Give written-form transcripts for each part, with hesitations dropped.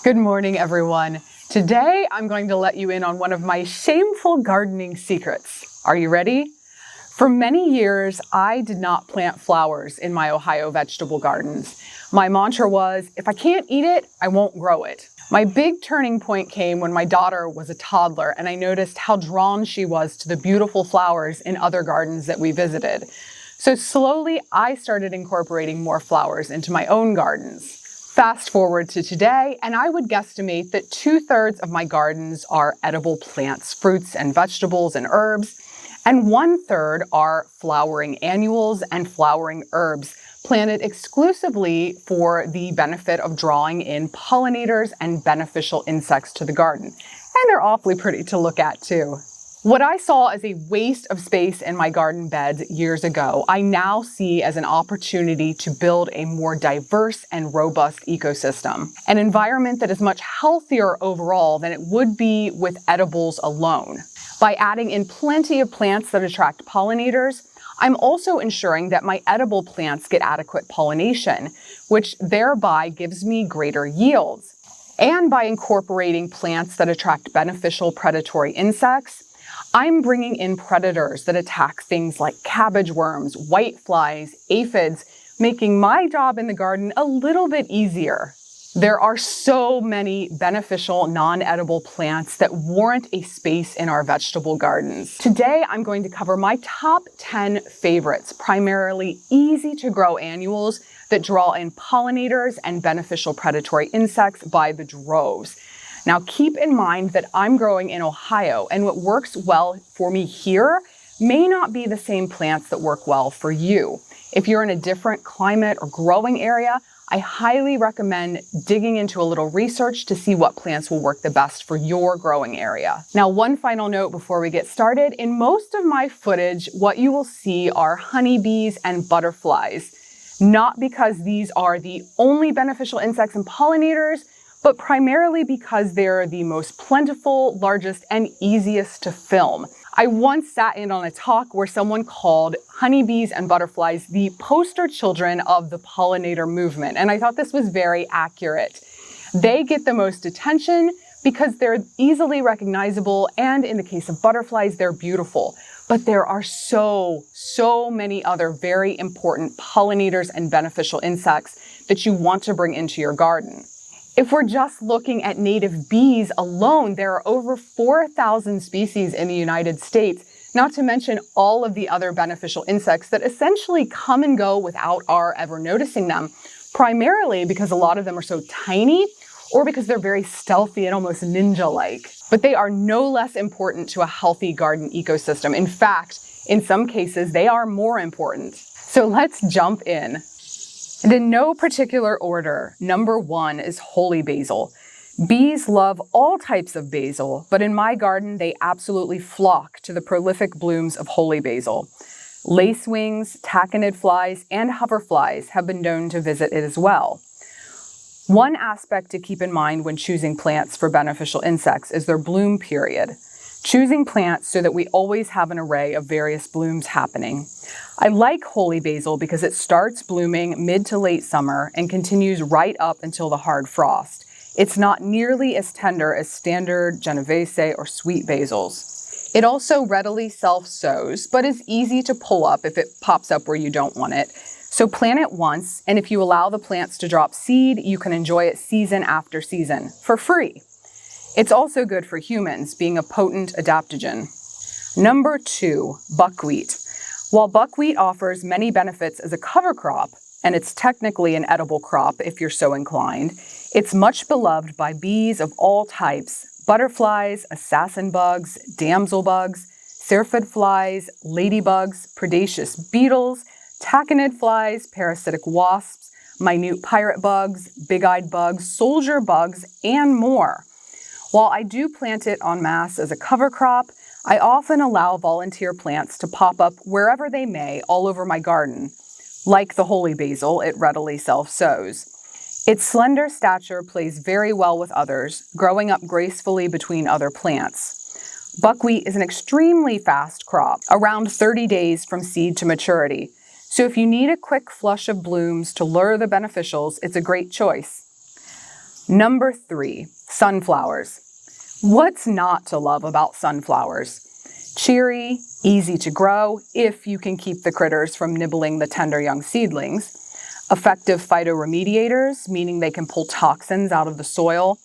Good morning, everyone. Today, I'm going to let you in on one of my shameful gardening secrets. Are you ready? For many years, I did not plant flowers in my Ohio vegetable gardens. My mantra was, if I can't eat it, I won't grow it. My big turning point came when my daughter was a toddler and I noticed how drawn she was to the beautiful flowers in other gardens that we visited. So slowly, I started incorporating more flowers into my own gardens. Fast forward to today, and I would guesstimate that 2/3 of my gardens are edible plants, fruits and vegetables and herbs, and 1/3 are flowering annuals and flowering herbs, planted exclusively for the benefit of drawing in pollinators and beneficial insects to the garden. And they're awfully pretty to look at too. What I saw as a waste of space in my garden beds years ago, I now see as an opportunity to build a more diverse and robust ecosystem. An environment that is much healthier overall than it would be with edibles alone. By adding in plenty of plants that attract pollinators, I'm also ensuring that my edible plants get adequate pollination, which thereby gives me greater yields. And by incorporating plants that attract beneficial predatory insects, I'm bringing in predators that attack things like cabbage worms, whiteflies, aphids, making my job in the garden a little bit easier. There are so many beneficial non-edible plants that warrant a space in our vegetable gardens. Today, I'm going to cover my top 10 favorites, primarily easy to grow annuals that draw in pollinators and beneficial predatory insects by the droves. Now, keep in mind that I'm growing in Ohio, and what works well for me here may not be the same plants that work well for you. If you're in a different climate or growing area, I highly recommend digging into a little research to see what plants will work the best for your growing area. Now, one final note before we get started. In most of my footage, what you will see are honeybees and butterflies. Not because these are the only beneficial insects and pollinators, but primarily because they're the most plentiful, largest, and easiest to film. I once sat in on a talk where someone called honeybees and butterflies the poster children of the pollinator movement, and I thought this was very accurate. They get the most attention because they're easily recognizable, and in the case of butterflies, they're beautiful. But there are so many other very important pollinators and beneficial insects that you want to bring into your garden. If we're just looking at native bees alone, there are over 4,000 species in the United States, not to mention all of the other beneficial insects that essentially come and go without our ever noticing them, primarily because a lot of them are so tiny or because they're very stealthy and almost ninja-like. But they are no less important to a healthy garden ecosystem. In fact, in some cases, they are more important. So let's jump in. And in no particular order, number 1 is holy basil. Bees love all types of basil, but in my garden, they absolutely flock to the prolific blooms of holy basil. Lacewings, taconid flies, and hoverflies have been known to visit it as well. One aspect to keep in mind when choosing plants for beneficial insects is their bloom period. Choosing plants so that we always have an array of various blooms happening. I like holy basil because it starts blooming mid to late summer and continues right up until the hard frost. It's not nearly as tender as standard Genovese or sweet basils. It also readily self-sows, but is easy to pull up if it pops up where you don't want it. So plant it once, and if you allow the plants to drop seed, you can enjoy it season after season for free. It's also good for humans, being a potent adaptogen. Number 2, buckwheat. While buckwheat offers many benefits as a cover crop, and it's technically an edible crop if you're so inclined, it's much beloved by bees of all types: butterflies, assassin bugs, damsel bugs, syrphid flies, ladybugs, predaceous beetles, taconid flies, parasitic wasps, minute pirate bugs, big-eyed bugs, soldier bugs, and more. While I do plant it en masse as a cover crop, I often allow volunteer plants to pop up wherever they may all over my garden. Like the holy basil, it readily self-sows. Its slender stature plays very well with others, growing up gracefully between other plants. Buckwheat is an extremely fast crop, around 30 days from seed to maturity. So if you need a quick flush of blooms to lure the beneficials, it's a great choice. Number 3, sunflowers. What's not to love about sunflowers? Cheery, easy to grow if you can keep the critters from nibbling the tender young seedlings. Effective phytoremediators, meaning they can pull toxins out of the soil.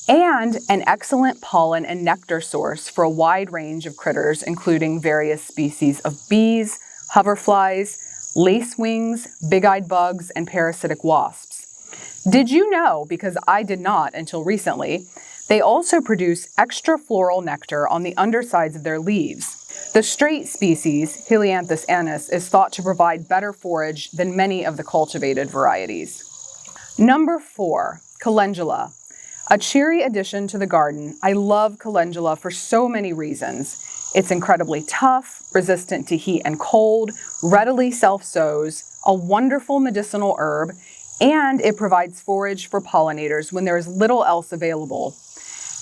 And an excellent pollen and nectar source for a wide range of critters, including various species of bees, hoverflies, lacewings, big-eyed bugs, and parasitic wasps. Did you know, because I did not until recently, they also produce extra floral nectar on the undersides of their leaves. The straight species, Helianthus annuus, is thought to provide better forage than many of the cultivated varieties. Number 4, calendula. A cheery addition to the garden. I love calendula for so many reasons. It's incredibly tough, resistant to heat and cold, readily self-sows, a wonderful medicinal herb, and it provides forage for pollinators when there is little else available.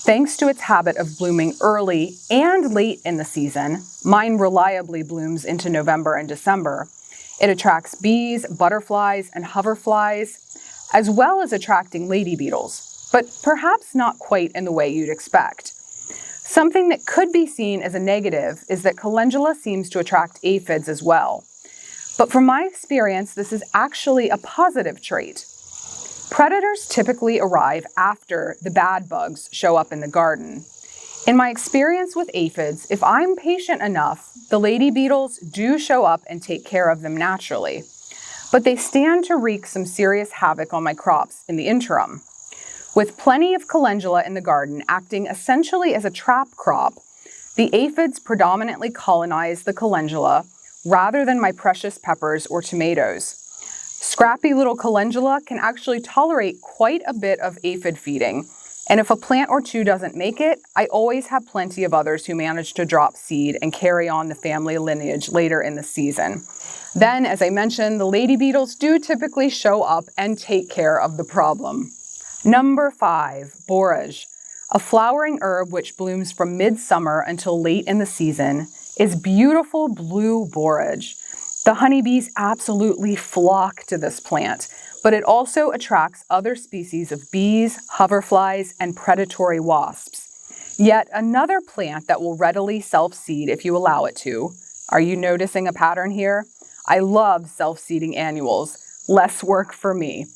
Thanks to its habit of blooming early and late in the season, mine reliably blooms into November and December. It attracts bees, butterflies, and hoverflies, as well as attracting lady beetles, but perhaps not quite in the way you'd expect. Something that could be seen as a negative is that calendula seems to attract aphids as well. But from my experience, this is actually a positive trait. Predators typically arrive after the bad bugs show up in the garden. In my experience with aphids, if I'm patient enough, the lady beetles do show up and take care of them naturally. But they stand to wreak some serious havoc on my crops in the interim. With plenty of calendula in the garden acting essentially as a trap crop, the aphids predominantly colonize the calendula rather than my precious peppers or tomatoes. Scrappy little calendula can actually tolerate quite a bit of aphid feeding, and if a plant or two doesn't make it, I always have plenty of others who manage to drop seed and carry on the family lineage later in the season. Then, as I mentioned, the lady beetles do typically show up and take care of the problem. Number 5, borage. A flowering herb which blooms from midsummer until late in the season is beautiful blue borage. The honeybees absolutely flock to this plant, but it also attracts other species of bees, hoverflies, and predatory wasps. Yet another plant that will readily self-seed if you allow it to. Are you noticing a pattern here? I love self-seeding annuals. Less work for me.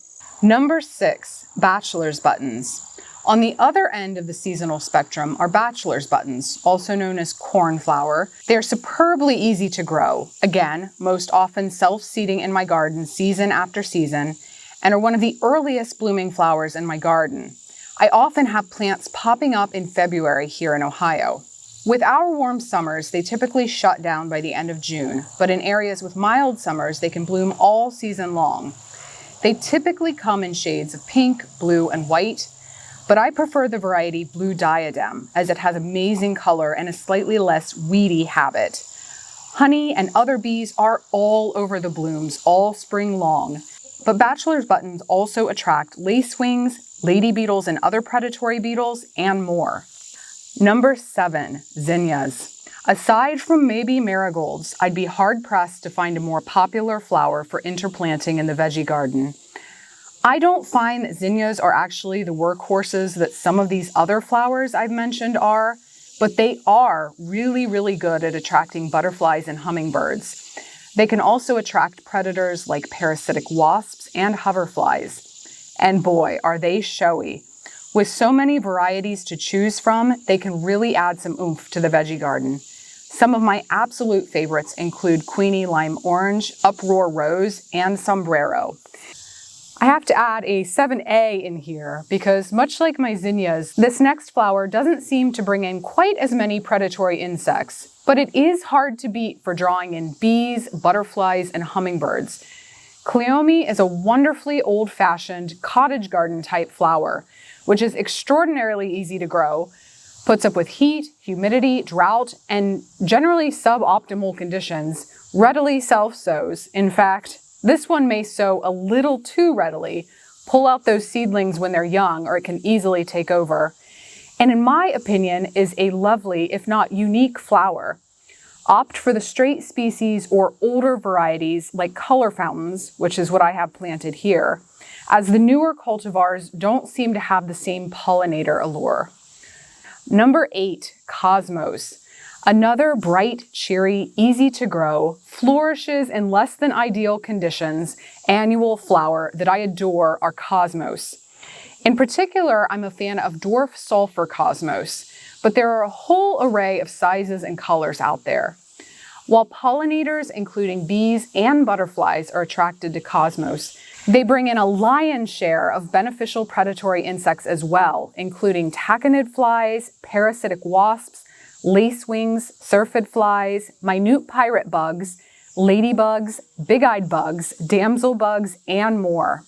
Number 6, bachelor's buttons. On the other end of the seasonal spectrum are bachelor's buttons, also known as cornflower. They're superbly easy to grow. Again, most often self-seeding in my garden season after season, and are one of the earliest blooming flowers in my garden. I often have plants popping up in February here in Ohio. With our warm summers, they typically shut down by the end of June, but in areas with mild summers, they can bloom all season long. They typically come in shades of pink, blue, and white, but I prefer the variety Blue Diadem as it has amazing color and a slightly less weedy habit. Honey and other bees are all over the blooms all spring long, but bachelor's buttons also attract lacewings, lady beetles and other predatory beetles, and more. Number 7, zinnias. Aside from maybe marigolds, I'd be hard-pressed to find a more popular flower for interplanting in the veggie garden. I don't find that zinnias are actually the workhorses that some of these other flowers I've mentioned are, but they are really, really good at attracting butterflies and hummingbirds. They can also attract predators like parasitic wasps and hoverflies. And boy, are they showy. With so many varieties to choose from, they can really add some oomph to the veggie garden. Some of my absolute favorites include Queenie Lime Orange, Uproar Rose, and Sombrero. I have to add a 7A in here because much like my zinnias, this next flower doesn't seem to bring in quite as many predatory insects, but it is hard to beat for drawing in bees, butterflies, and hummingbirds. Cleome is a wonderfully old-fashioned cottage garden type flower, which is extraordinarily easy to grow, puts up with heat, humidity, drought, and generally suboptimal conditions, readily self-sows. In fact, this one may sow a little too readily, pull out those seedlings when they're young, or it can easily take over. And in my opinion, is a lovely, if not unique flower. Opt for the straight species or older varieties like color fountains, which is what I have planted here. as the newer cultivars don't seem to have the same pollinator allure. Number 8, Cosmos. Another bright, cheery, easy to grow, flourishes in less than ideal conditions, annual flower that I adore are Cosmos. In particular, I'm a fan of dwarf sulfur Cosmos, but there are a whole array of sizes and colors out there. While pollinators, including bees and butterflies, are attracted to Cosmos, they bring in a lion's share of beneficial predatory insects as well, including tachinid flies, parasitic wasps, lacewings, syrphid flies, minute pirate bugs, ladybugs, big-eyed bugs, damsel bugs, and more.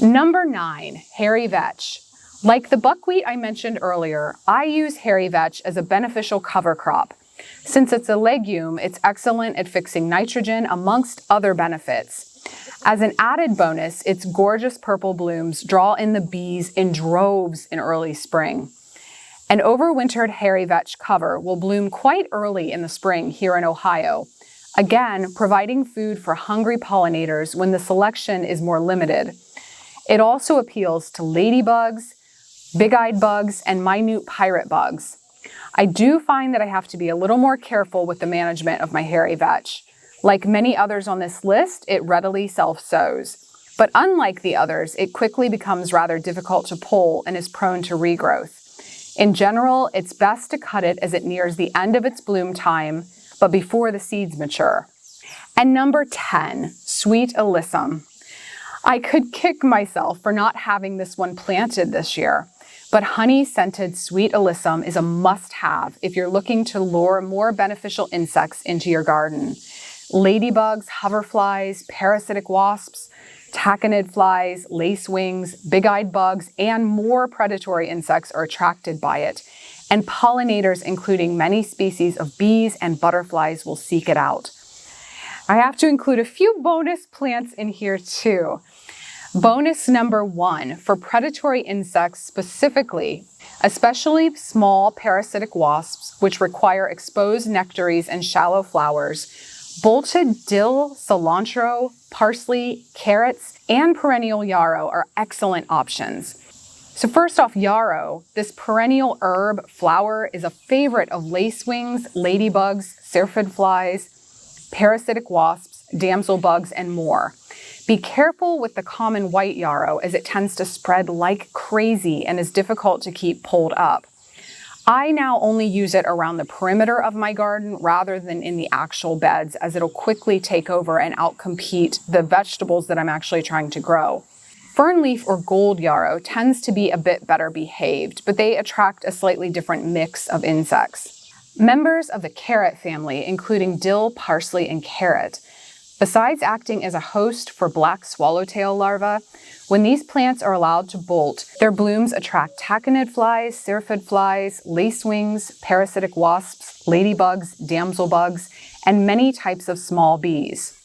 Number 9, hairy vetch. Like the buckwheat I mentioned earlier, I use hairy vetch as a beneficial cover crop. Since it's a legume, it's excellent at fixing nitrogen amongst other benefits. As an added bonus, its gorgeous purple blooms draw in the bees in droves in early spring. An overwintered hairy vetch cover will bloom quite early in the spring here in Ohio, again providing food for hungry pollinators when the selection is more limited. It also appeals to ladybugs, big-eyed bugs, and minute pirate bugs. I do find that I have to be a little more careful with the management of my hairy vetch. Like many others on this list, it readily self-sows. But unlike the others, it quickly becomes rather difficult to pull and is prone to regrowth. In general, it's best to cut it as it nears the end of its bloom time, but before the seeds mature. And number 10, Sweet Alyssum. I could kick myself for not having this one planted this year, but honey-scented Sweet Alyssum is a must-have if you're looking to lure more beneficial insects into your garden. Ladybugs, hoverflies, parasitic wasps, tachinid flies, lacewings, big-eyed bugs, and more predatory insects are attracted by it, and pollinators, including many species of bees and butterflies, will seek it out. I have to include a few bonus plants in here too. Bonus number 1, for predatory insects specifically, especially small parasitic wasps, which require exposed nectaries and shallow flowers, bolted dill, cilantro, parsley, carrots, and perennial yarrow are excellent options. So first off, yarrow, this perennial herb flower, is a favorite of lacewings, ladybugs, syrphid flies, parasitic wasps, damsel bugs, and more. Be careful with the common white yarrow as it tends to spread like crazy and is difficult to keep pulled up. I now only use it around the perimeter of my garden rather than in the actual beds, as it'll quickly take over and outcompete the vegetables that I'm actually trying to grow. Fernleaf or gold yarrow tends to be a bit better behaved, but they attract a slightly different mix of insects. Members of the carrot family, including dill, parsley, and carrot, besides acting as a host for black swallowtail larvae, when these plants are allowed to bolt, their blooms attract tachinid flies, syrphid flies, lacewings, parasitic wasps, ladybugs, damsel bugs, and many types of small bees.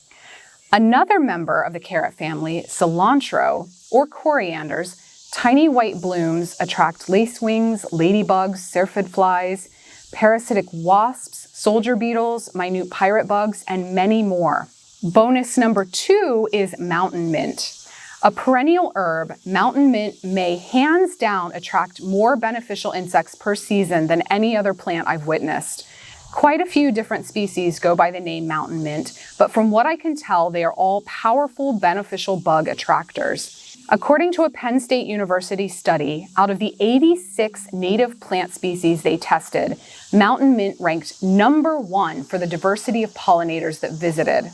Another member of the carrot family, cilantro, or corianders, tiny white blooms attract lacewings, ladybugs, syrphid flies, parasitic wasps, soldier beetles, minute pirate bugs, and many more. Bonus number 2 is mountain mint. A perennial herb, mountain mint may hands down attract more beneficial insects per season than any other plant I've witnessed. Quite a few different species go by the name mountain mint, but from what I can tell, they are all powerful beneficial bug attractors. According to a Penn State University study, out of the 86 native plant species they tested, mountain mint ranked number 1 for the diversity of pollinators that visited.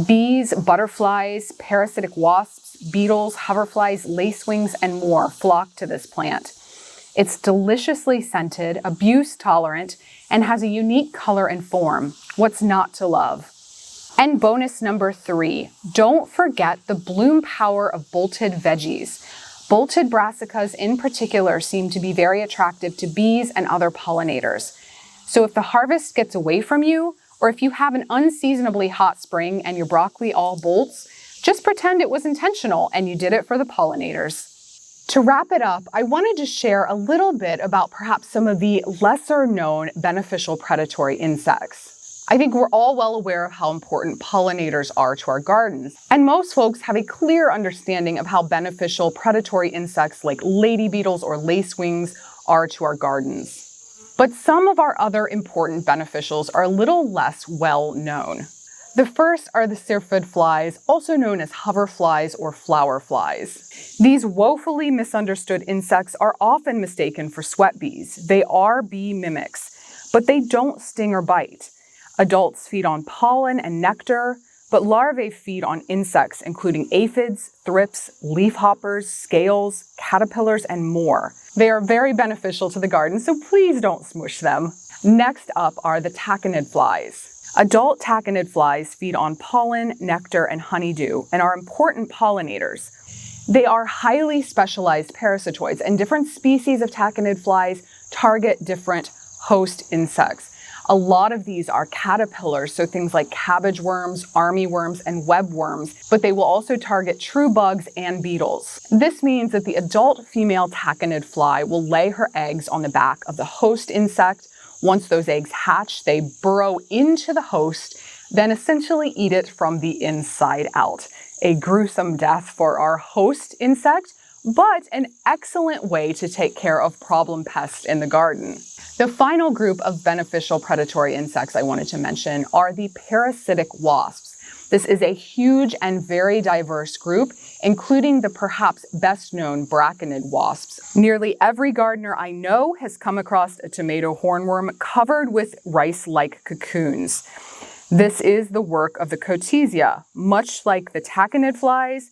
Bees, butterflies, parasitic wasps, beetles, hoverflies, lacewings, and more flock to this plant. It's deliciously scented, abuse-tolerant, and has a unique color and form. What's not to love? And bonus number 3, don't forget the bloom power of bolted veggies. Bolted brassicas in particular seem to be very attractive to bees and other pollinators. So if the harvest gets away from you, or if you have an unseasonably hot spring and your broccoli all bolts, just pretend it was intentional and you did it for the pollinators. To wrap it up, I wanted to share a little bit about perhaps some of the lesser known beneficial predatory insects. I think we're all well aware of how important pollinators are to our gardens, and most folks have a clear understanding of how beneficial predatory insects like lady beetles or lacewings are to our gardens. But some of our other important beneficials are a little less well known. The first are the syrphid flies, also known as hoverflies or flower flies. These woefully misunderstood insects are often mistaken for sweat bees. They are bee mimics, but they don't sting or bite. Adults feed on pollen and nectar, but larvae feed on insects, including aphids, thrips, leafhoppers, scales, caterpillars, and more. They are very beneficial to the garden, so please don't smush them. Next up are the tachinid flies. Adult tachinid flies feed on pollen, nectar, and honeydew, and are important pollinators. They are highly specialized parasitoids, and different species of tachinid flies target different host insects. A lot of these are caterpillars, so things like cabbage worms, armyworms, and webworms, but they will also target true bugs and beetles. This means that the adult female tachinid fly will lay her eggs on the back of the host insect. Once those eggs hatch, they burrow into the host, then essentially eat it from the inside out. A gruesome death for our host insect, but an excellent way to take care of problem pests in the garden. The final group of beneficial predatory insects I wanted to mention are the parasitic wasps. This is a huge and very diverse group, including the perhaps best known braconid wasps. Nearly every gardener I know has come across a tomato hornworm covered with rice-like cocoons. This is the work of the Cotesia. Much like the tachinid flies,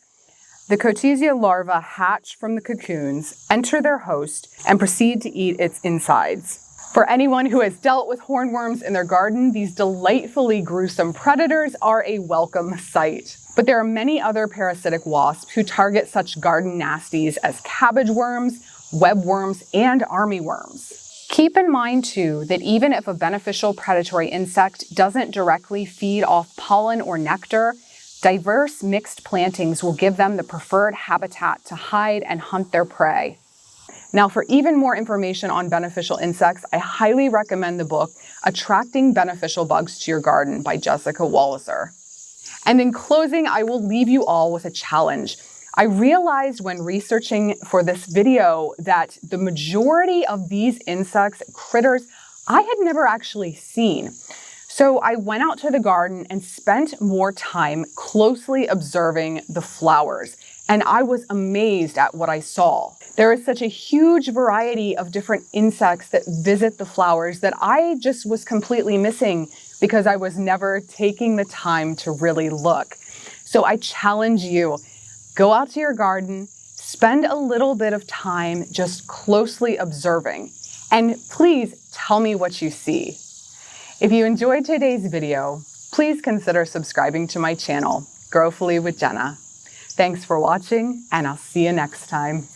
the Cotesia larvae hatch from the cocoons, enter their host, and proceed to eat its insides. For anyone who has dealt with hornworms in their garden, these delightfully gruesome predators are a welcome sight. But there are many other parasitic wasps who target such garden nasties as cabbage worms, webworms, and armyworms. Keep in mind too that even if a beneficial predatory insect doesn't directly feed off pollen or nectar, diverse mixed plantings will give them the preferred habitat to hide and hunt their prey. Now, for even more information on beneficial insects, I highly recommend the book Attracting Beneficial Bugs to Your Garden by Jessica Walliser. And in closing, I will leave you all with a challenge. I realized when researching for this video that the majority of these insects, critters, I had never actually seen. So I went out to the garden and spent more time closely observing the flowers, and I was amazed at what I saw. There is such a huge variety of different insects that visit the flowers that I just was completely missing because I was never taking the time to really look. So I challenge you, go out to your garden, spend a little bit of time just closely observing, and please tell me what you see. If you enjoyed today's video, please consider subscribing to my channel, Growfully with Jenna. Thanks for watching, and I'll see you next time.